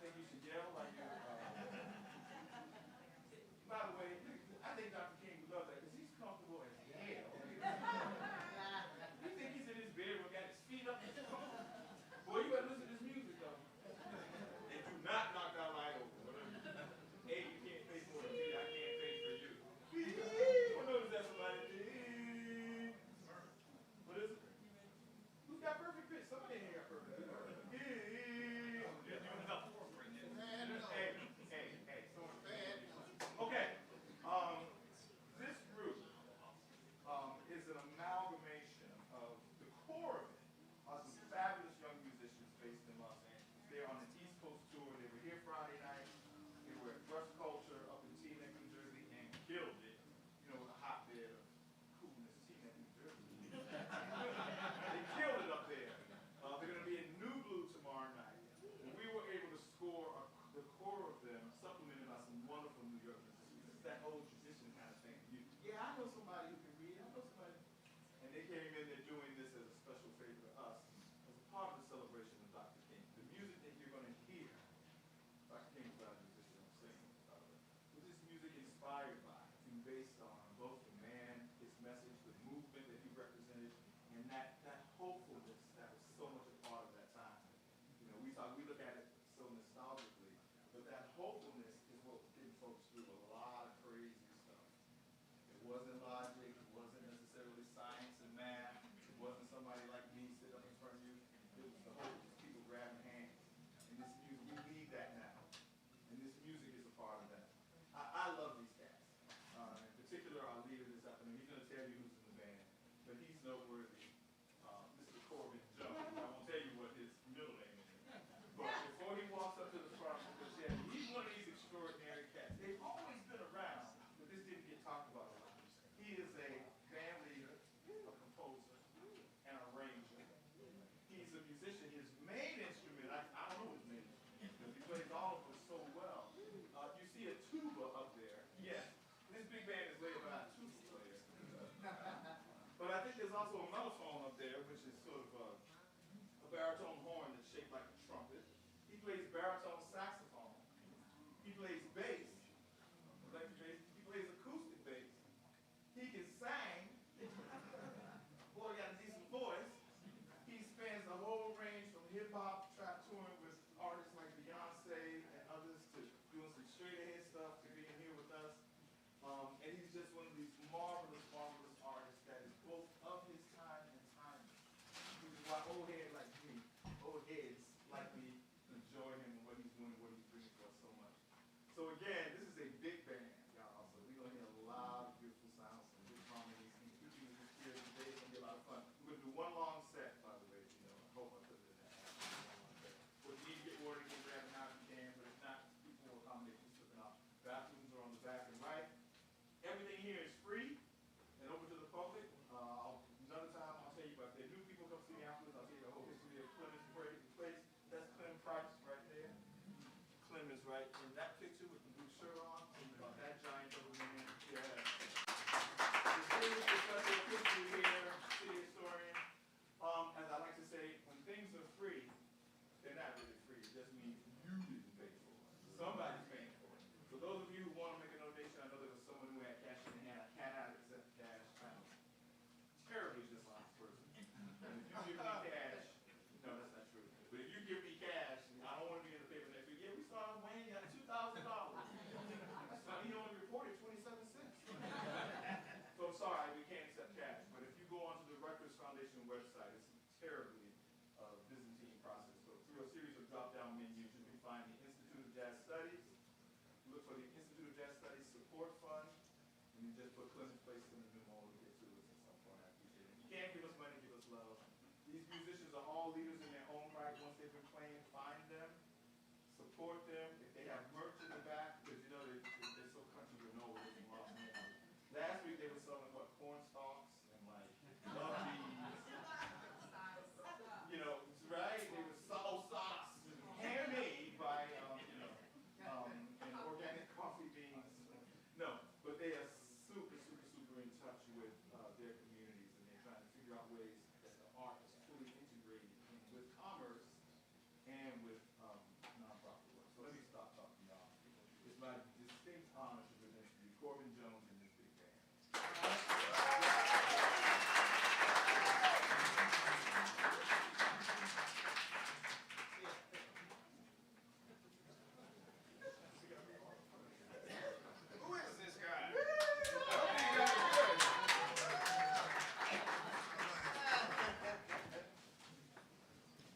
think you should yell like you're. By the way, I think Dr. King would love that because he's comfortable as hell. You think he's in his bedroom, got his feet up? Boy, you better listen to this music though. And do not knock that light over. A, you can't pay for it. B, I can't pay for you. I notice that somebody did. What is it? Who's got perfect pitch? Somebody in here got perfect pitch. Hey, so bad. Okay. This group is an amalgamation of the core of it are some fabulous young musicians based in Los Angeles. They're on the East Coast tour. They were here Friday night. They were at Brush Culture up in Teaneck, New Jersey, and killed it. You know, with a hotbed of coolness, Teaneck, New Jersey. They killed it up there. They're going to be in New Blue tomorrow night. And we were able to score the core of them, supplemented by some wonderful New York musicians. It's that old tradition kind of thing. Yeah, I know somebody who can read. I know somebody. And they came in there doing this as a special favor to us, as a part of the celebration of Dr. King. The music that you're going to hear, Dr. King's not a musician, I'm saying, was this music inspired by and based on both the man, his message, the movement that he represented, and that hopefulness that was so much a part of that time. You know, we look at it so nostalgically, but that hopefulness is what getting folks through a lot of crazy stuff. It wasn't logic, it wasn't necessarily science and math, it wasn't somebody like me sitting up in front of you. It was the hope, just people grabbing hands. And this music, we need that now. And this music is a part of that. I love these cats. In particular, our leader this afternoon, he's going to tell you who's in the band, but he's noteworthy. Mr. Corbin Jones. I won't tell you what his middle name is. But before he walks up to the front of the shed, he's one of these extraordinary cats. They've always been around, but this didn't get talked about a lot. He is a band leader, a composer, and a arranger. He's a musician. His main instrument, I don't know his name, because he plays all of it so well. You see a tuba up there. Yes, this big band is led by a tuba player. But I think there's also a mellophone up there, which is sort of a baritone horn that's shaped like a trumpet. He plays baritone saxophone. He plays bass. He plays acoustic bass. He can sing. Boy, got a decent voice. He spans the whole range from hip-hop, trap touring with artists like Beyoncé and others to doing some straight-ahead stuff to being here with us. And he's just one of these marvelous, marvelous artists that is both of his time and timeless. Which is why old heads like me enjoy him and what he's doing and what he's bringing to us so much. So again, this is a big band, y'all. So we're going to hear a lot of beautiful sounds and good harmonies. And everything is just here today. It's going to be a lot of fun. We're going to do one long set, by the way. You know, I hope I put it in that. If you need to get water, you can grab it now if you can. But if not, people will accommodate you slipping off. Bathrooms are on the back and right. Everything here is free and open to the public. Another time I'll tell you about that. New people come see me afterwards. I'll tell you the whole history of Clem's place. That's Clem Price right there. Clem is right in that picture with the blue shirt on. That giant of a man. Yeah. The city professor of history here, city historian. As I like to say, when things are free, they're not really free. It just means you didn't pay for it. Somebody's paying for it. For those of you who want to make a donation, I know there was someone who had cash in the hand. I cannot accept cash. I'm terribly dishonest person. And if you give me cash, no, that's not true. But if you give me cash, I don't want to be in the paper next week. Yeah, we saw Wayne got $2,000. So he only reported 27 cents. So I'm sorry, we can't accept cash. But if you go onto the Rutgers Foundation website, it's a terribly Byzantine process. So through a series of drop-down menus, you can find the Institute of Jazz Studies. Look for the Institute of Jazz Studies Support Fund, and you just put Clem's Place in the numeral to get to us at some point. I appreciate it. If you can't give us money, give us love. These musicians are all leaders in their own right. Once they've been playing, find them, support them. If they have merch in the back, because you know they're so country to know where they lost. Last week they were selling what, corn stalks and like love beads. You know, right? They were socks, handmade by and organic coffee beans. No, but they are super, super, super in touch with their communities, and they're trying to figure out ways that the art is fully integrated with commerce and with nonprofit work. So honor to present to you Corbin Jones and his big band. Who is this guy?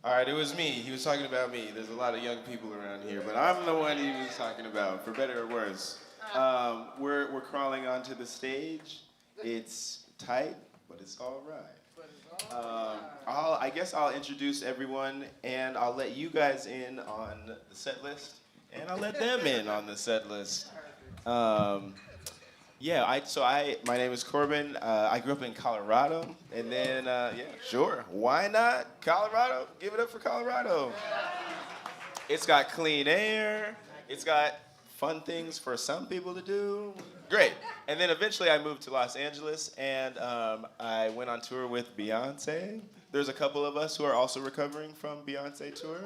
All right, it was me. He was talking about me. There's a lot of young people around here, but I'm the one he was talking about, for better or worse. We're crawling onto the stage. It's tight, but it's all right. I guess I'll introduce everyone, and I'll let you guys in on the set list, and I'll let them in on the set list. My name is Corbin. I grew up in Colorado, and then, sure, why not? Colorado, give it up for Colorado. It's got clean air. It's got fun things for some people to do. Great. And then eventually I moved to Los Angeles, and I went on tour with Beyoncé. There's a couple of us who are also recovering from Beyoncé tour.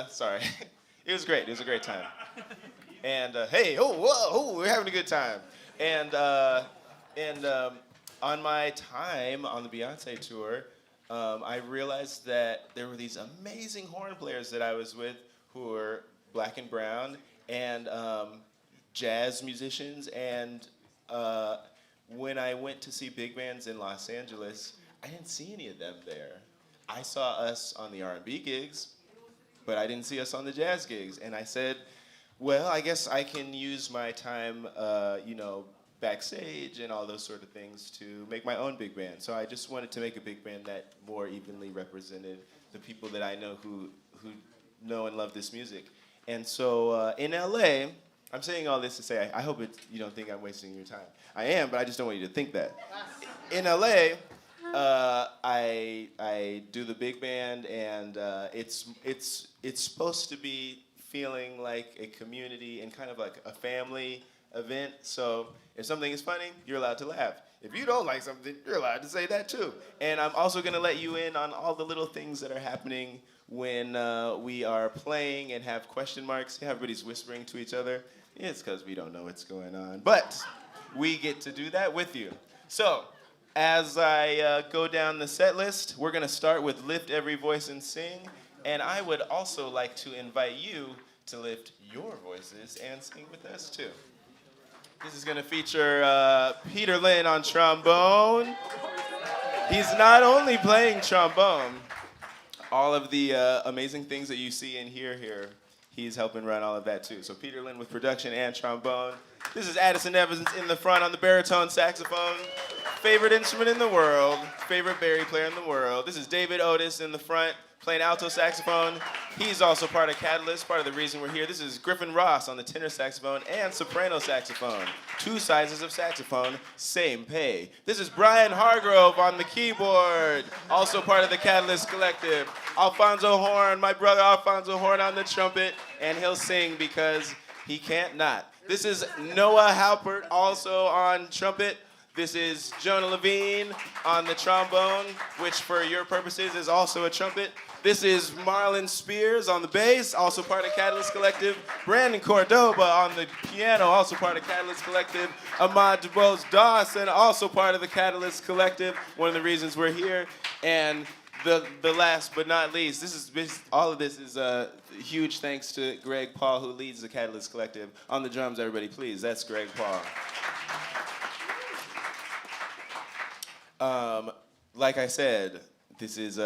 Sorry, it was great. It was a great time. And we're having a good time. And on my time on the Beyoncé tour, I realized that there were these amazing horn players that I was with who were black and brown and jazz musicians. And when I went to see big bands in Los Angeles, I didn't see any of them there. I saw us on the R&B gigs, but I didn't see us on the jazz gigs. And I said, well, I guess I can use my time, backstage and all those sort of things to make my own big band. So I just wanted to make a big band that more evenly represented the people that I know who know and love this music. And so in LA, I'm saying all this to say, I hope you don't think I'm wasting your time. I am, but I just don't want you to think that. In LA, I do the big band, and it's supposed to be feeling like a community and kind of like a family event. So if something is funny, you're allowed to laugh. If you don't like something, you're allowed to say that too. And I'm also gonna let you in on all the little things that are happening when we are playing and have question marks. Everybody's whispering to each other. It's because we don't know what's going on. But we get to do that with you. So as I go down the set list, we're gonna start with Lift Every Voice and Sing. And I would also like to invite you to lift your voices and sing with us too. This is going to feature Peter Lynn on trombone. He's not only playing trombone, all of the amazing things that you see and hear here, he's helping run all of that too. So Peter Lynn with production and trombone. This is Addison Evans in the front on the baritone saxophone. Favorite instrument in the world, favorite bari player in the world. This is David Otis in the front, playing alto saxophone. He's also part of Catalyst, part of the reason we're here. This is Griffin Ross on the tenor saxophone and soprano saxophone. Two sizes of saxophone, same pay. This is Brian Hargrove on the keyboard, also part of the Catalyst Collective. Alfonso Horn, my brother Alfonso Horn on the trumpet, and he'll sing because he can't not. This is Noah Halpert, also on trumpet. This is Jonah Levine on the trombone, which for your purposes is also a trumpet. This is Marlon Spears on the bass, also part of Catalyst Collective. Brandon Cordoba on the piano, also part of Catalyst Collective. Ahmad DuBose Dawson, also part of the Catalyst Collective, one of the reasons we're here. And the last but not least, all of this is a huge thanks to Greg Paul, who leads the Catalyst Collective. On the drums, everybody, please. That's Greg Paul. Like I said, this is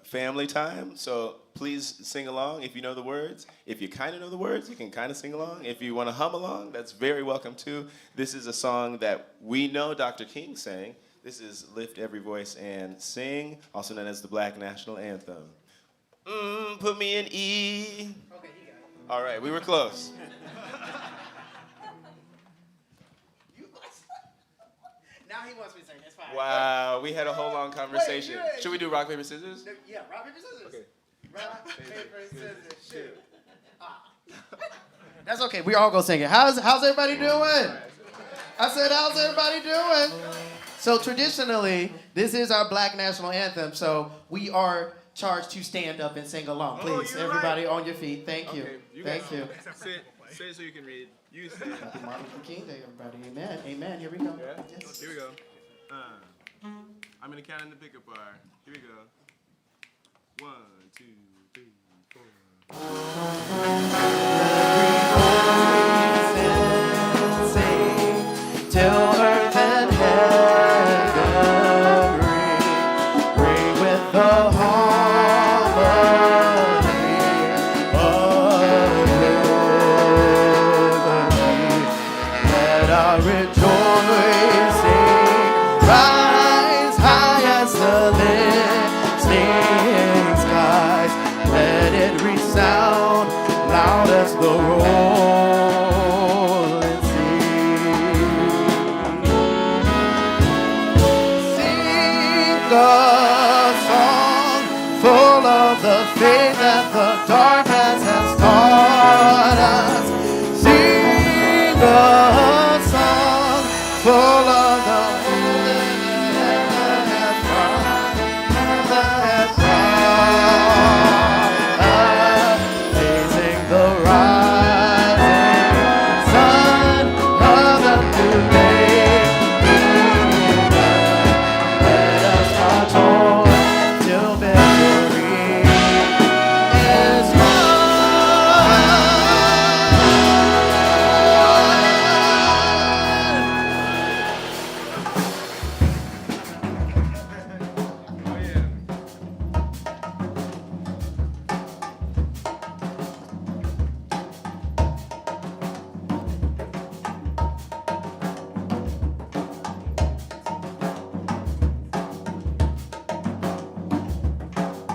family time, so please sing along if you know the words. If you kind of know the words, you can kind of sing along. If you want to hum along, that's very welcome too. This is a song that we know Dr. King sang. This is Lift Every Voice and Sing, also known as the Black National Anthem. Put me in E. Okay, you got it. All right, we were close. Now he wants me to sing. It's fine. Wow, we had a whole long conversation. Should we do rock, paper, scissors? Yeah, rock, paper, scissors. Okay. Rock, paper, scissors, shoot. That's okay. We all go sing it. How's everybody doing? I said, how's everybody doing? So traditionally, this is our Black National Anthem. So we are charged to stand up and sing along. Please, everybody on your feet. Thank you. Thank you. Say it so you can read. You say it. Happy Martin Luther King Day, everybody. Amen. Amen. Here we go. Yeah? Yes. Here we go. I'm gonna count in the pickup bar. Here we go. 1, 2, 3, 4. Till earth and heaven ring with the harmony of liberty. Let our rejoicing rise high as the listening skies. Let it resound loud as the rolling sea. Sing a song full of the faith that the darkness has taught us. Sing a song full of the blazing the rising sun of the new day. Let us march on till victory is won.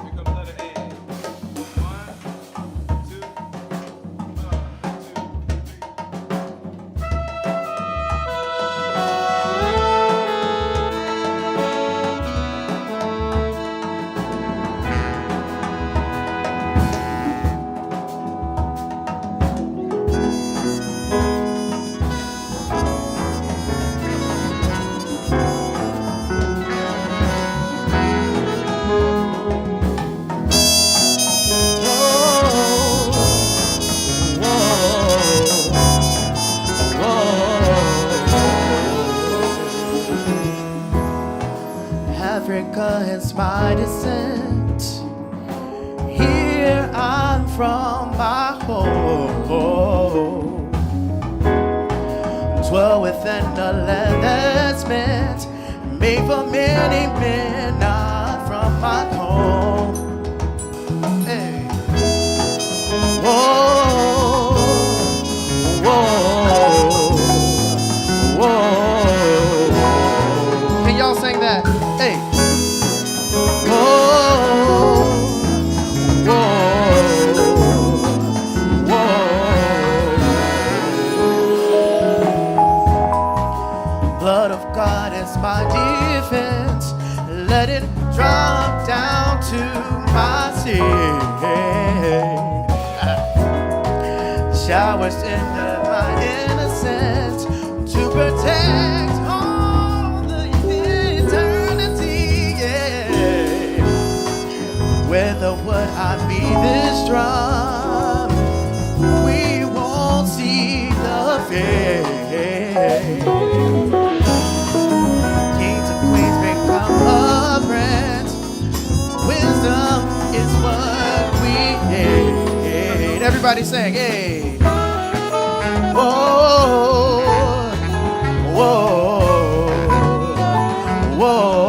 Here comes letter A. 1, 2, Africa is my descent. Here I'm from my home. Dwell within a land that's meant, made for many men, not from my home. Hey. Whoa, whoa, whoa. Can y'all sing that? Hey. Whoa, whoa, whoa. Blood of God is my defense. Let it drop down to my seat. Showers into my innocence to protect all the eternity. Yeah. Whether would I be this drum, we won't see the fade. Kings and queens become a friends. Wisdom is what we need. Everybody sing, hey. Whoa, whoa, whoa.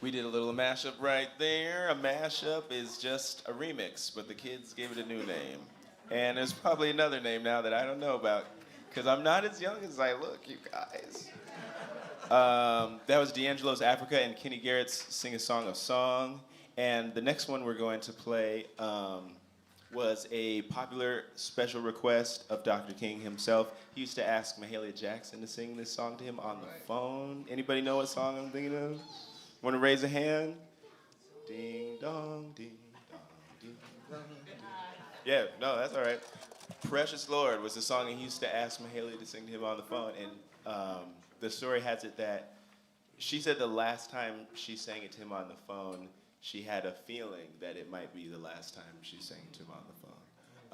We did a little mashup right there. A mashup is just a remix, but the kids gave it a new name. And there's probably another name now that I don't know about, because I'm not as young as I look, you guys. That was D'Angelo's Africa and Kenny Garrett's Sing a Song of Song. And the next one we're going to play was a popular special request of Dr. King himself. He used to ask Mahalia Jackson to sing this song to him on the phone. Anybody know what song I'm thinking of? Want to raise a hand? Ding dong, ding dong, ding dong. Yeah, no, that's all right. Precious Lord was the song he used to ask Mahalia to sing to him on the phone. And the story has it that she said the last time she sang it to him on the phone, she had a feeling that it might be the last time she sang to him on the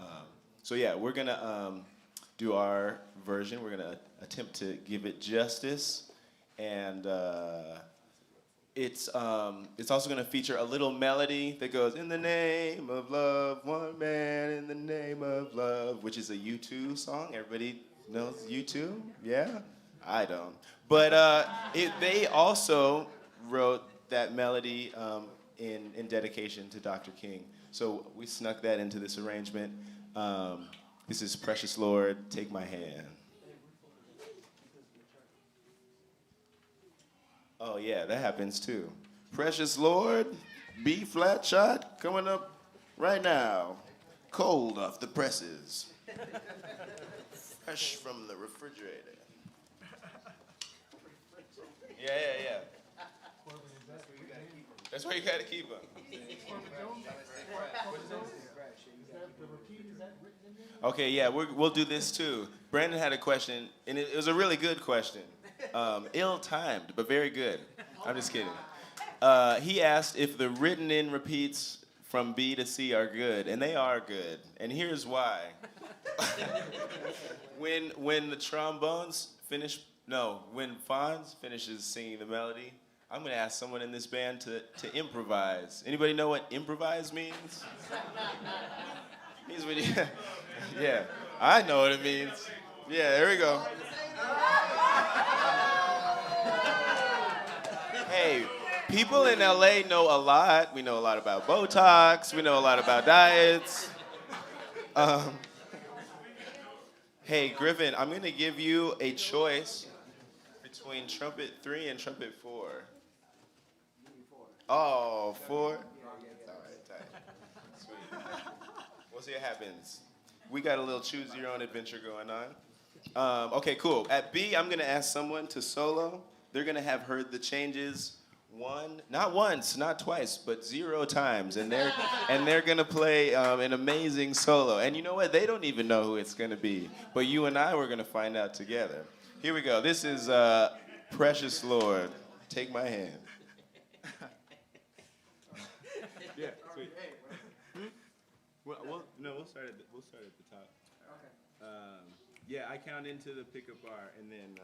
phone. So yeah, we're gonna do our version. We're gonna attempt to give it justice, and it's also gonna feature a little melody that goes, "In the name of love, one man in the name of love," which is a U2 song. Everybody knows U2? Yeah? I don't. But they also wrote that melody in dedication to Dr. King. So we snuck that into this arrangement. This is Precious Lord, Take My Hand. Oh yeah, that happens too. Precious Lord, B flat shot, coming up right now. Cold off the presses. Fresh from the refrigerator. Yeah. That's where you gotta keep them. Okay, yeah, we'll do this too. Brandon had a question, and it was a really good question. Ill-timed, but very good. I'm just kidding. He asked if the written-in repeats from B to C are good, and they are good. And here's why. When the trombones finish, when Fonz finishes singing the melody, I'm gonna ask someone in this band to improvise. Anybody know what improvise means? Means when you, yeah, I know what it means. Yeah, there we go. Hey, people in LA know a lot. We know a lot about Botox. We know a lot about diets. Hey, Griffin, I'm gonna give you a choice between trumpet 3 and trumpet 4. Oh, 4? All right, tight. Sweet. We'll see what happens. We got a little choose your own adventure going on. Okay, cool. At B, I'm gonna ask someone to solo. They're gonna have heard the changes not once, not twice, but 0 times, and they're gonna play an amazing solo. And you know what? They don't even know who it's gonna be, but you and I, we're gonna find out together. Here we go. This is Precious Lord. Take my hand. Yeah, sweet. We'll start at the top. Okay. Yeah, I count into the pickup bar, and then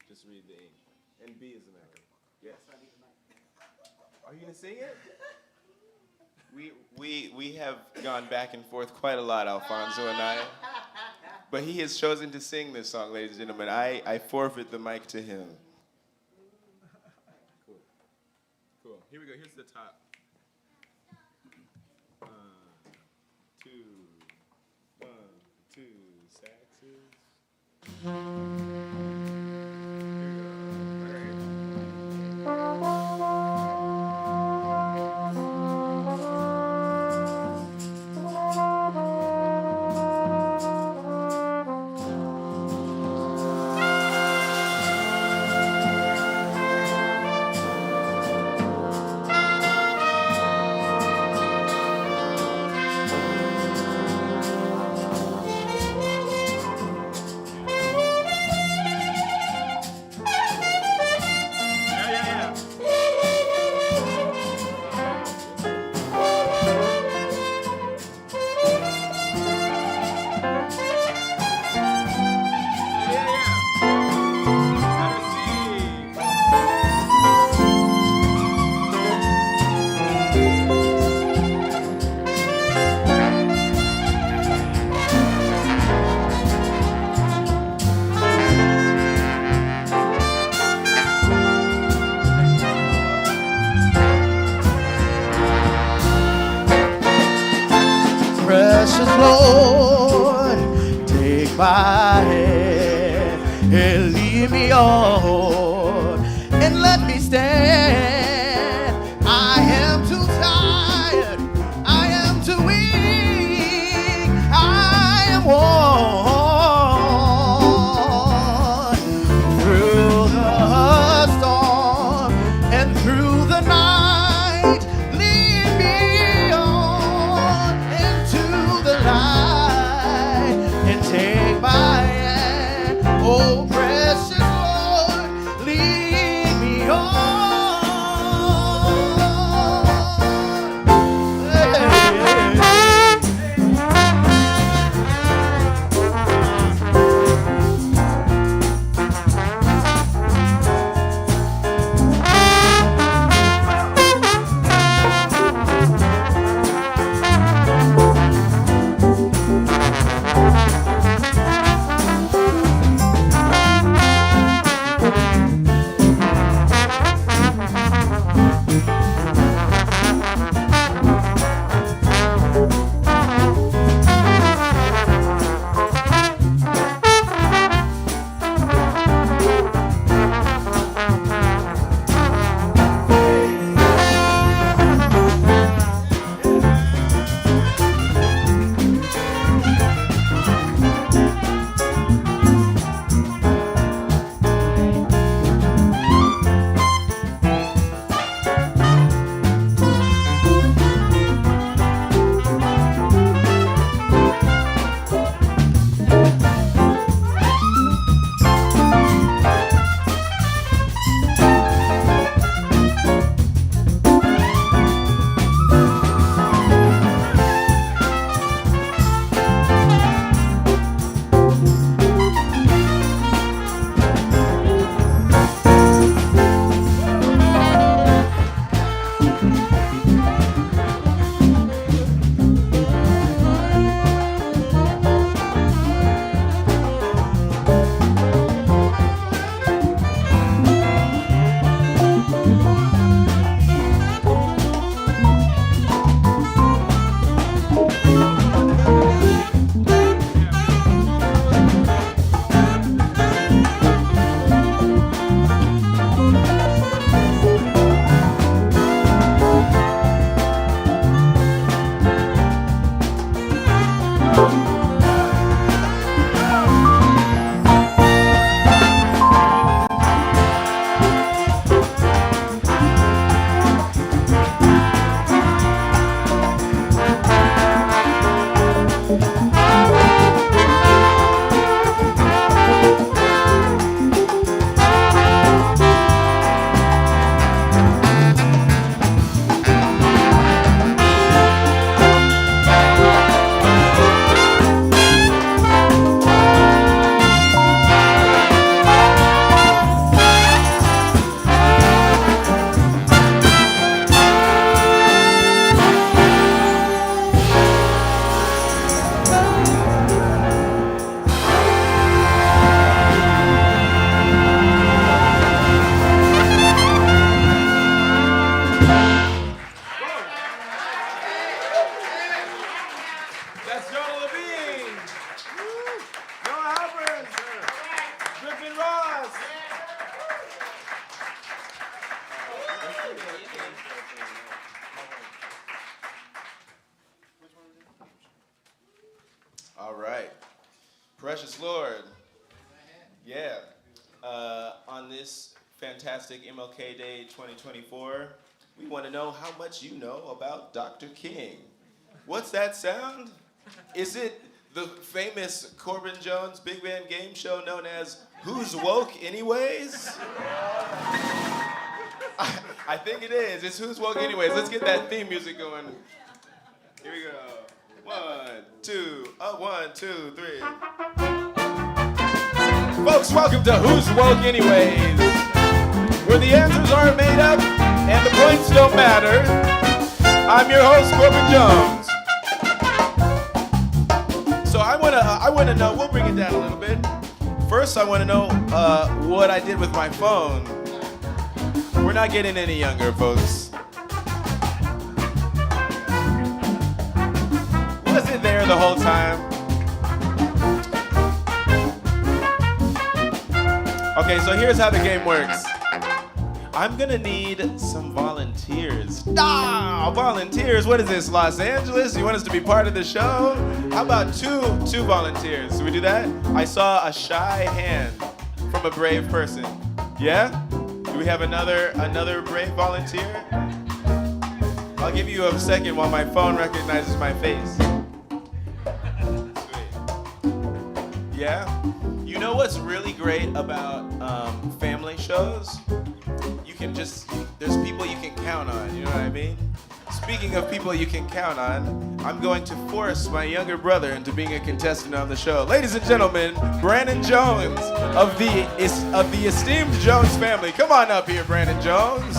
just read the A. And B is the macro. Yes. Are you gonna sing it? We have gone back and forth quite a lot, Alfonso and I. But he has chosen to sing this song, ladies and gentlemen. I forfeit the mic to him. Cool. Here we go. Here's the top. 2, 1, 2, saxes. precious Lord, take my hand and lead me on and let me stand. I am too tired, I am too weak, I am worn through the storm and through the night. Lead me on into the light and take my hand. Oh, precious Lord, lead me on. All right. Precious Lord. Yeah. On this fantastic MLK Day 2024, we want to know how much you know about Dr. King. What's that sound? Is it the famous Corbin Jones Big Band game show known as Who's Woke Anyways? I think it is. It's Who's Woke Anyways. Let's get that theme music going. Here we go. 1, 2, 1, 2, 3. Folks, welcome to Who's Woke Anyways, where the answers aren't made up and the points don't matter. I'm your host, Corbin Jones. So I wanna know. We'll bring it down a little bit. First, I wanna know what I did with my phone. We're not getting any younger, folks. Was it there the the whole time. Okay, so here's how the game works. I'm gonna need some volunteers. Volunteers, what is this, Los Angeles? You want us to be part of the show? How about two volunteers? Do we do that? I saw a shy hand from a brave person. Yeah? Do we have another brave volunteer? I'll give you a second while my phone recognizes my face. Sweet. Yeah? You know what's really great about family shows? There's people you can count on, you know what I mean? Speaking of people you can count on, I'm going to force my younger brother into being a contestant on the show. Ladies and gentlemen, Brandon Jones of the esteemed Jones family. Come on up here, Brandon Jones.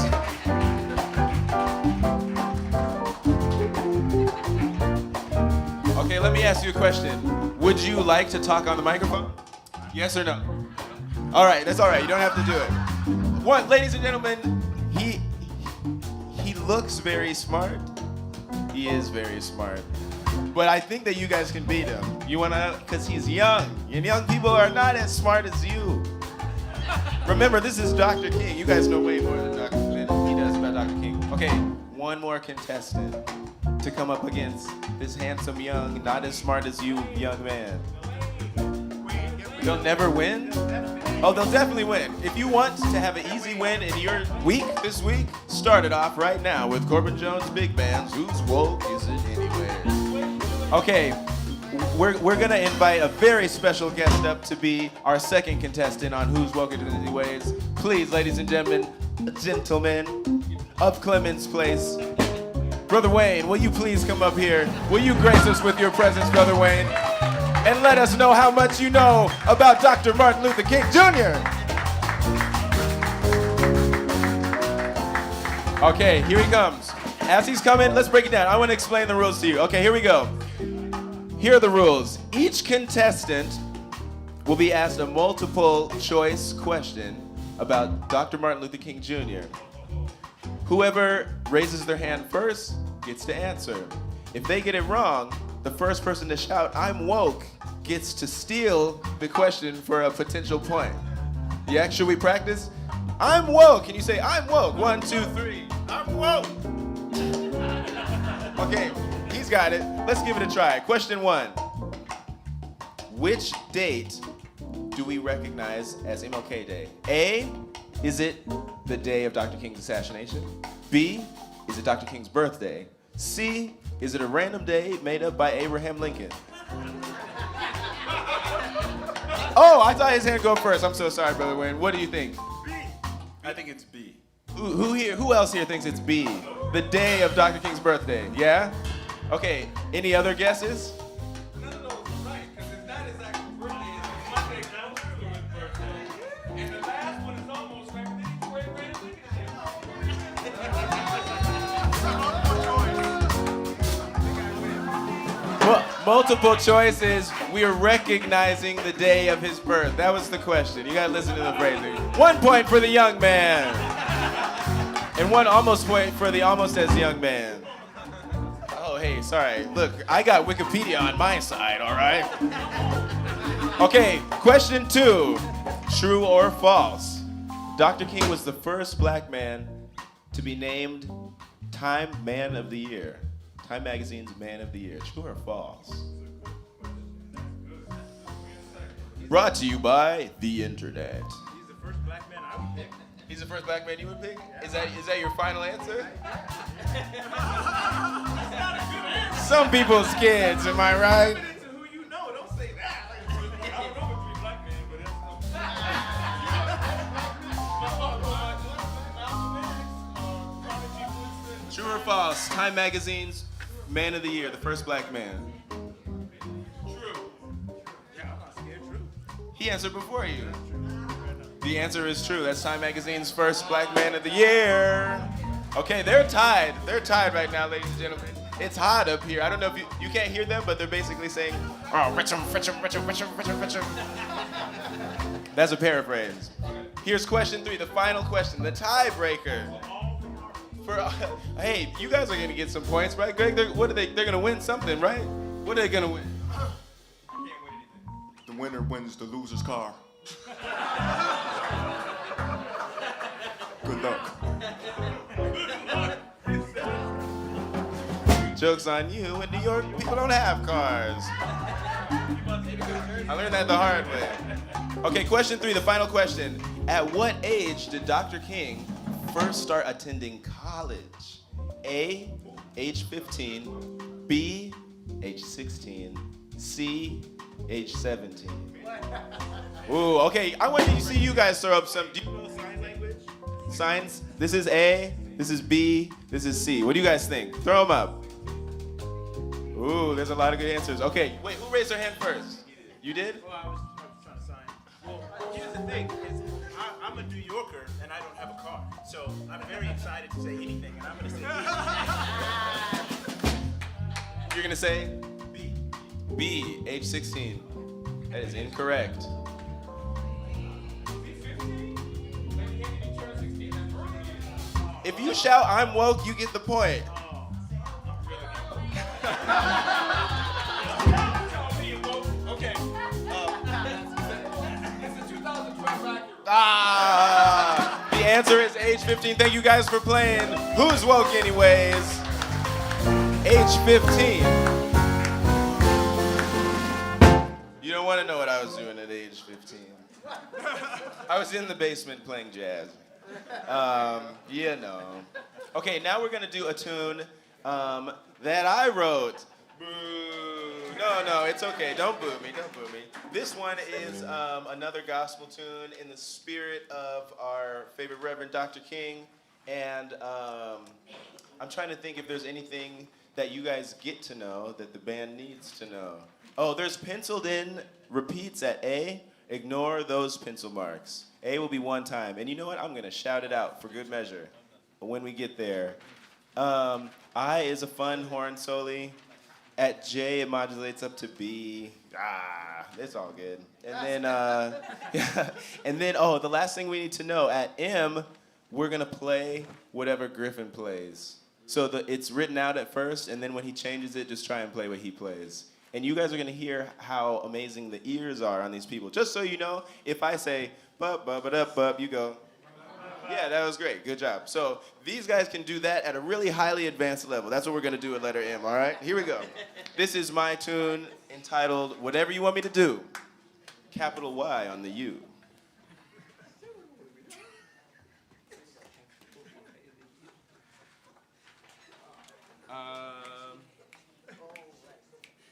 Okay, let me ask you a question. Would you like to talk on the microphone? Yes or no? All right, that's all right. You don't have to do it. One, ladies and gentlemen, he looks very smart. He is very smart. But I think that you guys can beat him. You wanna, cause he's young. And young people are not as smart as you. Remember, this is Dr. King. You guys know way more than Dr. Flynn he does about Dr. King. Okay, one more contestant to come up against this handsome young, not as smart as you young man. They'll never win? Oh, they'll definitely win. If you want to have an easy win in your week this week, start it off right now with Corbin Jones Big Band. Whose woke is it anyway? Okay, we're gonna invite a very special guest up to be our second contestant on Whose Woke Is It Anyways. Please, ladies and gentlemen of Clemens Place, Brother Wayne, will you please come up here? Will you grace us with your presence, Brother Wayne? And let us know how much you know about Dr. Martin Luther King Jr. Okay, here he comes. As he's coming, let's break it down. I want to explain the rules to you. Okay, here we go. Here are the rules. Each contestant will be asked a multiple choice question about Dr. Martin Luther King Jr. Whoever raises their hand first gets to answer. If they get it wrong, the first person to shout, "I'm woke," gets to steal the question for a potential point. Yeah, should we practice? I'm woke. Can you say, "I'm woke"? 1, 2, 3. I'm woke. Okay, he's got it. Let's give it a try. Question 1. Which date do we recognize as MLK Day? A, is it the day of Dr. King's assassination? B, is it Dr. King's birthday? C, is it a random day made up by Abraham Lincoln? Oh, I saw his hand go first. I'm so sorry, Brother Wayne. What do you think? B. I think it's B. Who else here thinks it's B? The day of Dr. King's birthday, yeah? Okay, any other guesses? No, right, because it's not his actual birthday. It's Monday, not his birthday. And the last one is almost right, but then he played Abraham Lincoln. Multiple choices. We are recognizing the day of his birth. That was the question. You gotta listen to the phrasing. 1 point for the young man. And 1 almost point for the almost as young man. Oh, hey, sorry. Look, I got Wikipedia on my side, all right? Okay, question 2. True or false? Dr. King was the first black man to be named Time Man of the Year. Time Magazine's Man of the Year. True or false? Brought to you by the internet. He's the first black man I would pick. He's the first black man you would pick? Is that your final answer? Some people's kids, am I right? Listen to who you know. Don't say that. I don't know between black men, but that's True or false? Time Magazine's Man of the Year, the first black man. true. Yeah, I'm not scared. True. He answered before you. The answer is true. That's Time Magazine's first black man of the year. Okay, they're tied. They're tied right now, ladies and gentlemen. It's hot up here. I don't know if you can't hear them, but they're basically saying, "Oh, Richard." That's a paraphrase. Here's question 3, the final question, the tiebreaker. Hey, you guys are gonna get some points, right, Greg? They're gonna win something, right? What are they gonna win? The winner wins the loser's car. Good luck. Joke's on you. In New York, people don't have cars. I learned that the hard way. Okay, question 3, the final question. At what age did Dr. King first start attending college? A, age 15, B, age 16, C, age 17. Ooh, okay, I want to see you guys throw up some, do you know sign language? Signs? This is A, this is B, this is C. What do you guys think? Throw them up. Ooh, there's a lot of good answers. Okay, wait, who raised their hand first? You did? Well, I was trying to sign. Well, here's the thing: is I'm a New Yorker and I don't have a car, so I'm very excited to say anything, and I'm going to say You're gonna say B. B, age 16. That is incorrect. If you shout, "I'm woke," you get the point. Okay. Ah, the answer is age 15. Thank you guys for playing. Who's woke anyways? Age 15. You don't want to know what I was doing at age 15. I was in the basement playing jazz. You know. Okay, now we're gonna do a tune that I wrote. Boo. No, it's okay. Don't boo me. This one is another gospel tune in the spirit of our favorite Reverend Dr. King. And I'm trying to think if there's anything that you guys get to know that the band needs to know. Oh, there's penciled in repeats at A. Ignore those pencil marks. A will be one time. And you know what? I'm going to shout it out for good measure when we get there. I is a fun horn soli. At J, it modulates up to B. It's all good. And then, the last thing we need to know, at M, we're gonna play whatever Griffin plays. So it's written out at first, and then when he changes it, just try and play what he plays. And you guys are gonna hear how amazing the ears are on these people. Just so you know, if I say, bub, bub, bub, bub, you go, yeah, that was great. Good job. So these guys can do that at a really highly advanced level. That's what we're going to do at letter M, all right? Here we go. This is my tune entitled Whatever You Want Me to Do. Capital Y on the U.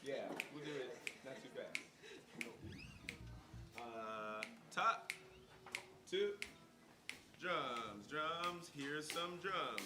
Yeah, we'll do it. Not too fast. Top, 2, drums, here's some drums.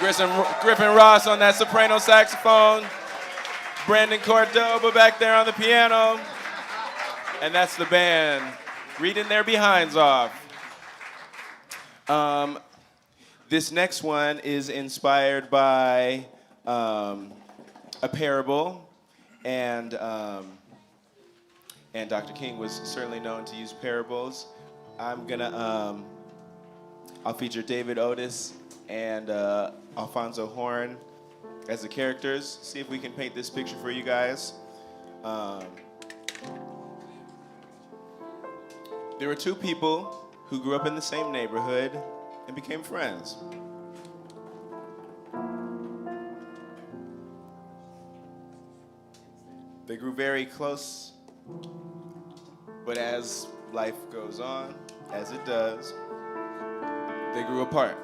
Griffin Ross on that soprano saxophone. Brandon Cordoba back there on the piano. And that's the band reading their behinds off. This next one is inspired by a parable, and Dr. King was certainly known to use parables. I'll feature David Otis and Alfonso Horn as the characters. See if we can paint this picture for you guys. There were two people who grew up in the same neighborhood and became friends. They grew very close, but as life goes on, as it does, they grew apart.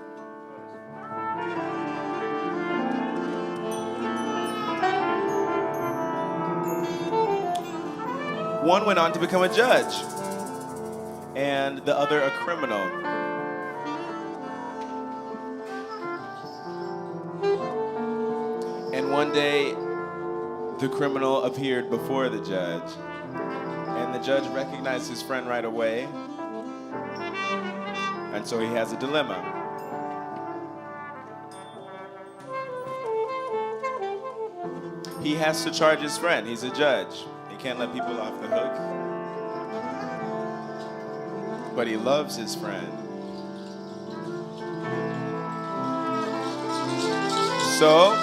One went on to become a judge, and the other a criminal. And one day, the criminal appeared before the judge, and the judge recognized his friend right away, and so he has a dilemma. He has to charge his friend. He's a judge. He can't let people off the hook. But he loves his friend. So,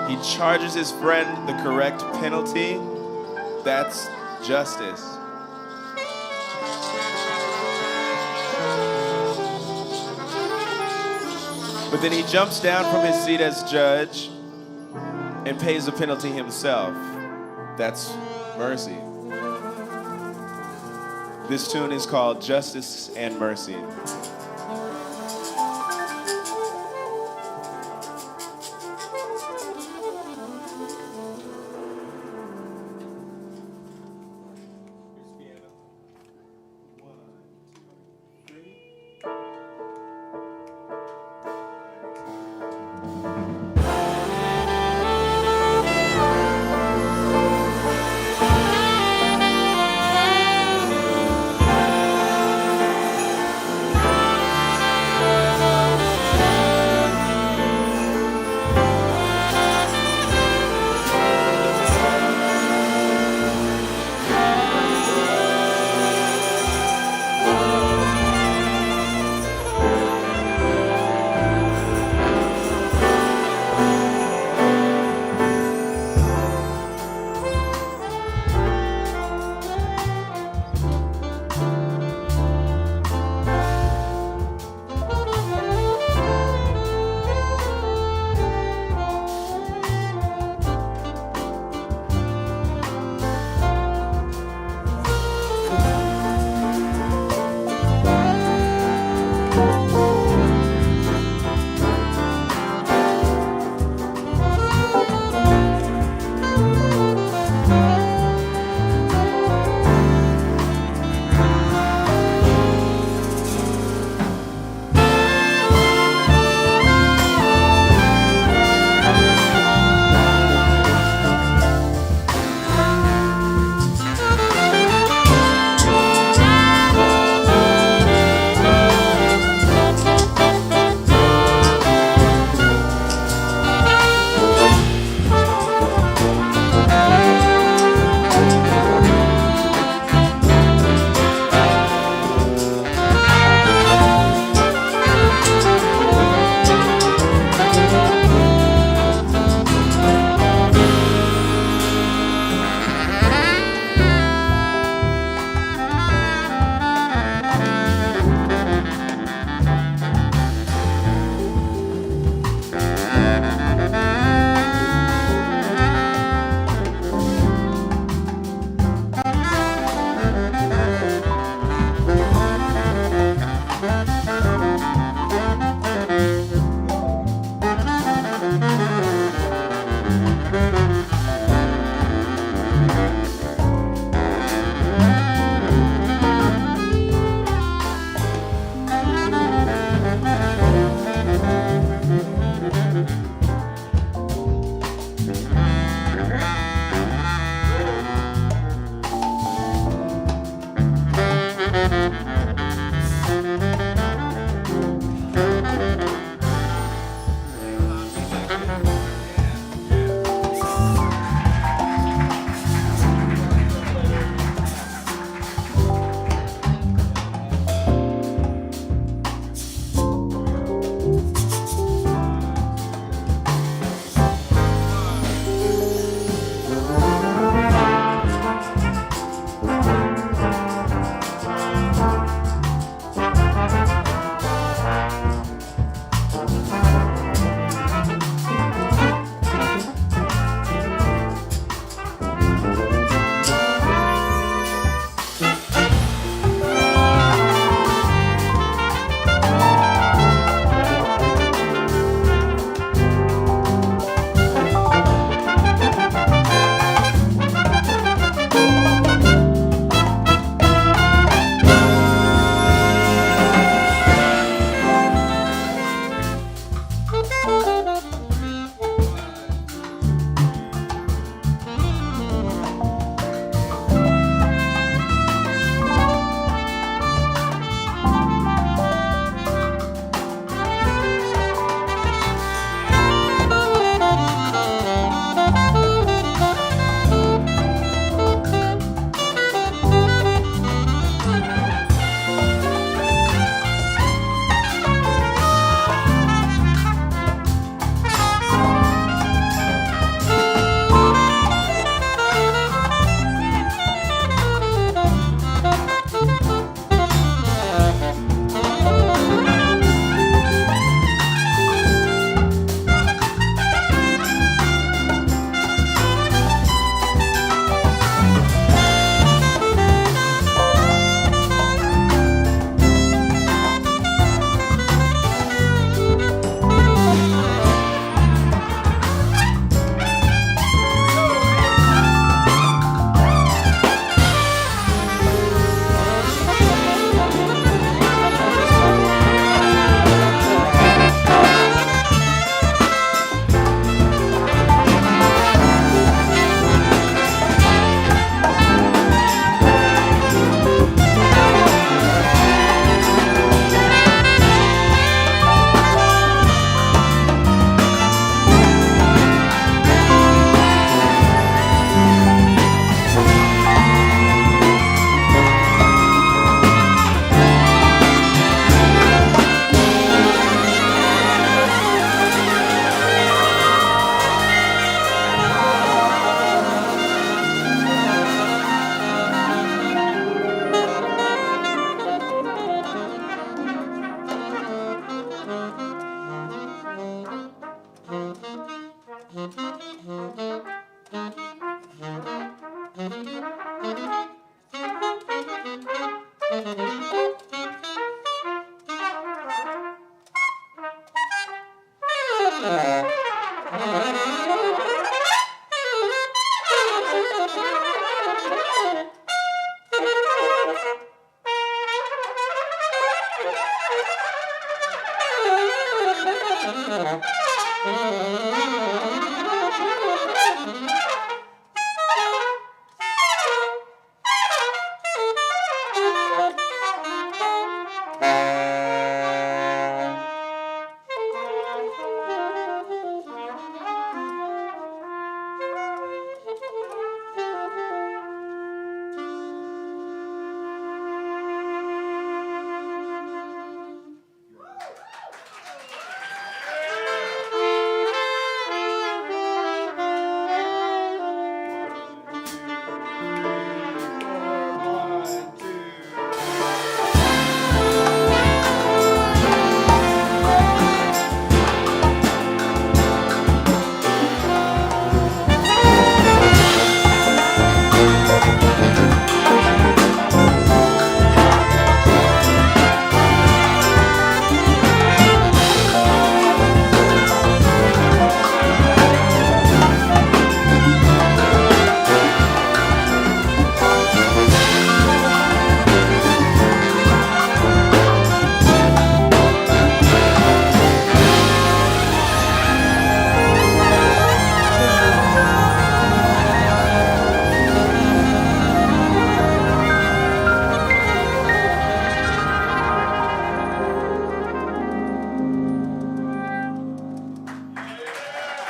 he charges his friend the correct penalty. That's justice. But then he jumps down from his seat as judge and pays the penalty himself. That's mercy. This tune is called Justice and Mercy.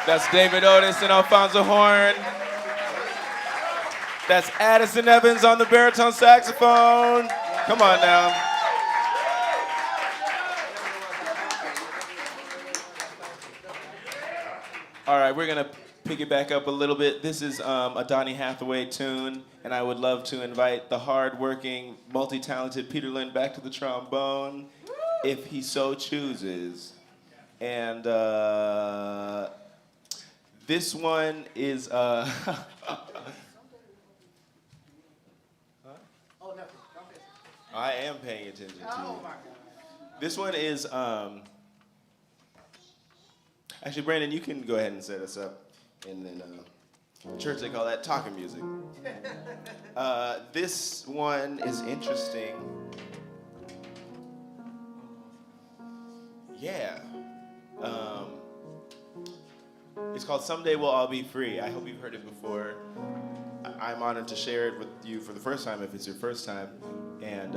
That's David Otis and Alfonso Horn. That's Addison Evans on the baritone saxophone. Come on now. All right, we're gonna pick it back up a little bit. This is a Donny Hathaway tune, and I would love to invite the hard-working, multi-talented Peter Lynn back to the trombone, if he so chooses. And this one is I am paying attention to you. This one is actually, Brandon, you can go ahead and set us up. And then church, they call that talking music. This one is interesting. Yeah. It's called Someday We'll All Be Free. I hope you've heard it before. I'm honored to share it with you for the first time if it's your first time. And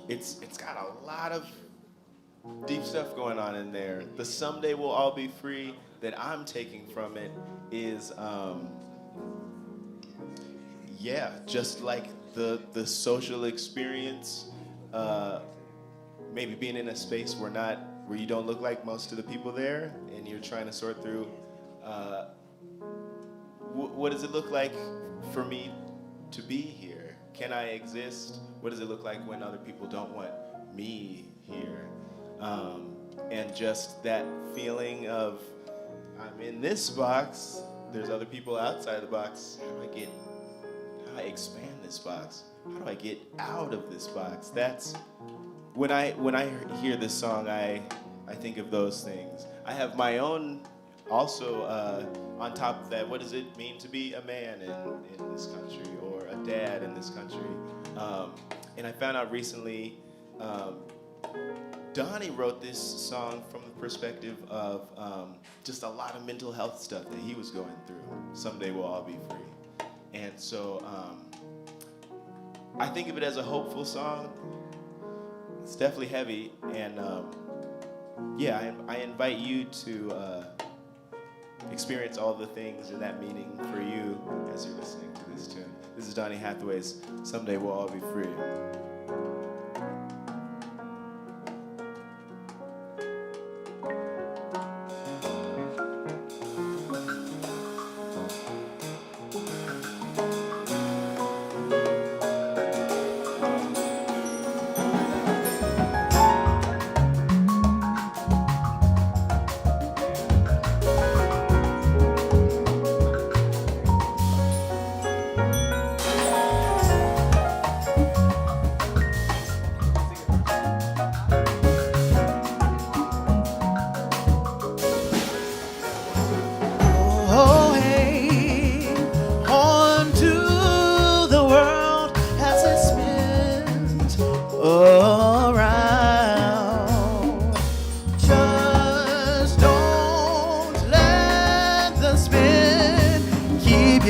it's got a lot of deep stuff going on in there. The Someday We'll All Be Free that I'm taking from it is, yeah, just like the social experience, maybe being in a space where you don't look like most of the people there, and you're trying to sort through what does it look like for me to be here? Can I exist? What does it look like when other people don't want me here? And just that feeling of, I'm in this box, there's other people outside the box. How do I expand this box? How do I get out of this box? That's, when I hear this song, I think of those things. I have my own, also, on top of that, what does it mean to be a man in this country, or a dad in this country? And I found out recently, Donnie wrote this song from the perspective of just a lot of mental health stuff that he was going through. Someday we'll all be free. And so I think of it as a hopeful song. It's definitely heavy, and yeah, I invite you to experience all the things and that meaning for you as you're listening to this tune. This is Donny Hathaway's Someday We'll All Be Free.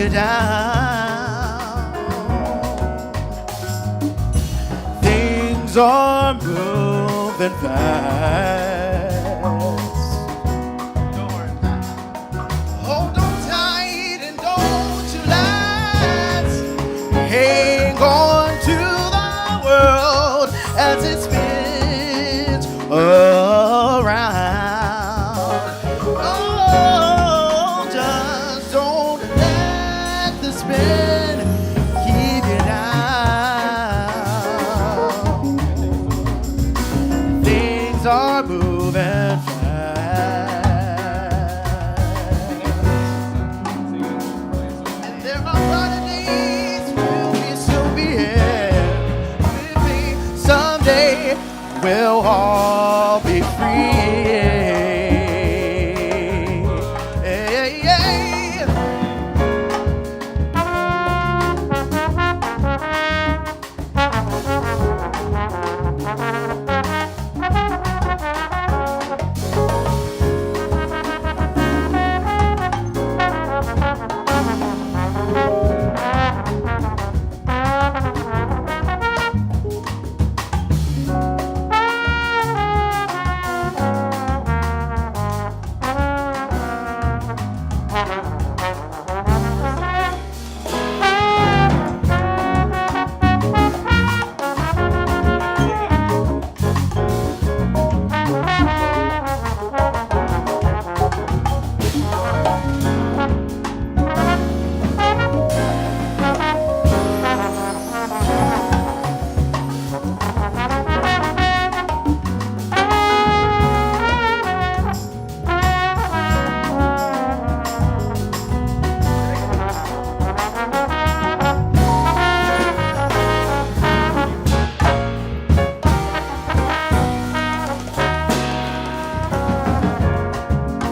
you down. Things are moving fast. Hold on tight and don't you last. Hang on to the world as it spins around. Oh, just don't let the spin keep you down. Things are moving fast. And there are brighter days when we still be here. Maybe someday we'll all be free. Hey, hey.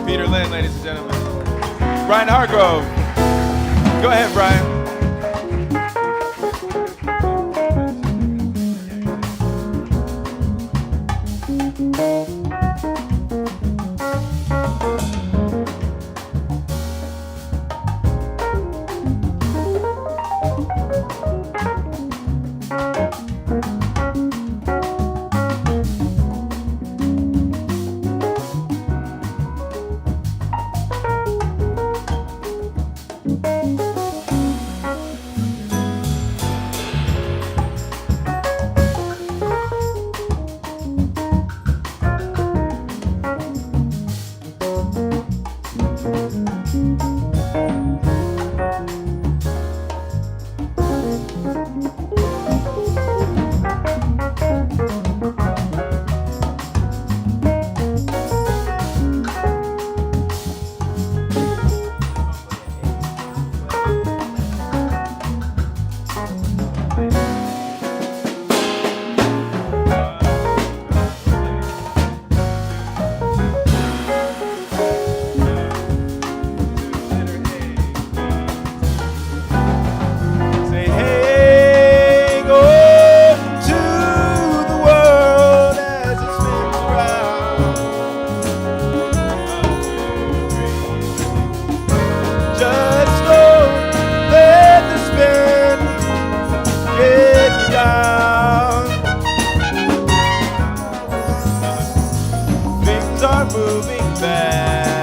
Peter Lynn, ladies and gentlemen. Brian Hargrove. Go ahead, Brian. Say, hang on to the world as it spins around. Just don't let the spin get you down. Things are moving fast.